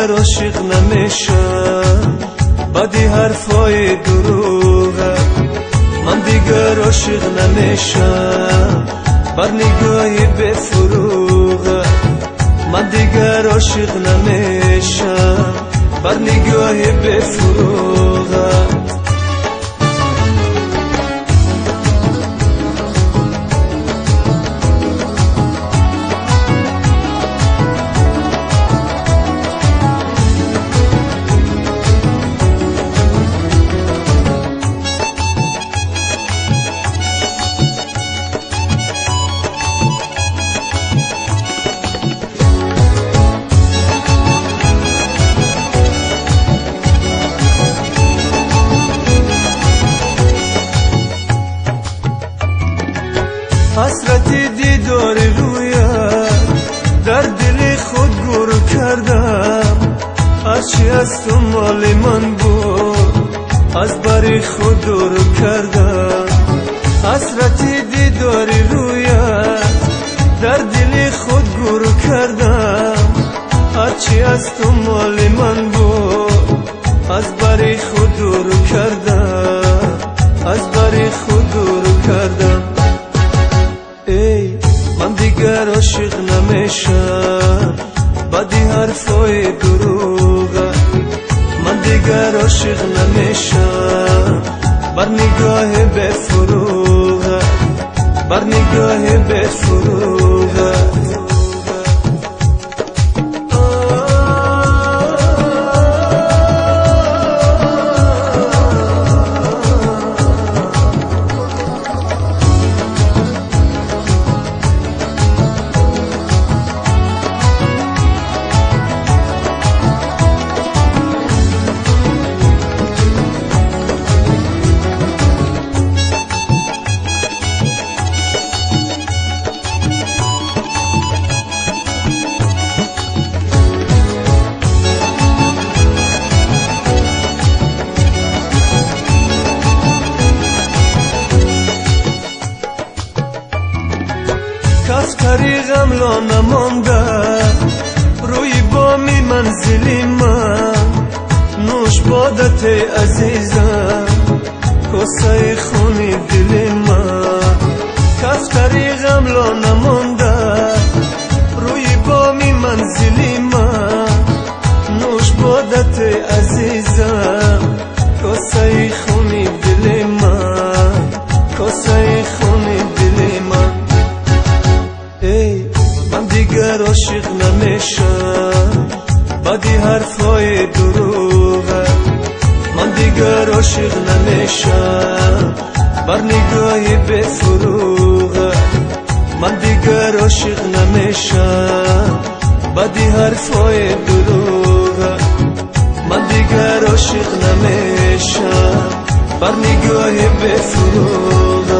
دیگر عاشق نمیشم بدی حرفای دروغه. من دیگر عاشق نمیشم بر نگاهی بفروغه. من دیگر عاشق نمیشم بر نگاهی بفروغه. حسرتی دیدار رویت در دل خود گور کردم. هرچی از تو مال من بود از بر خود دور کردم. حسرتی دیدار رویت در دل خود گور کردم. هرچی از تو مال من بود از بر خود دور کردم. از بر خود دور کردم. ای من دیگر عاشق نمیشم بدی حرفای دروغه. من دیگر عاشق نمیشم بر نگاه بفروغه. بر نگاه بفروغه. کس طریقم لا نمانده روی بامی منزلی من. نوش بادت عزیزم کاسه خونی دل من. کس طریقم لا نمانده روی بامی منزلی من. نوش بادت عزیزم کاسه خونی دل من. کاسه خونی دل من. ای من دیگر عاشق نمیشم بدی حرفای دروغه. من دیگر عاشق نمیشم بر نگاهی بفروغه. من دیگر عاشق نمیشم بدی حرفای دروغه. من دیگر عاشق نمیشم بر نگاهی بفروغه.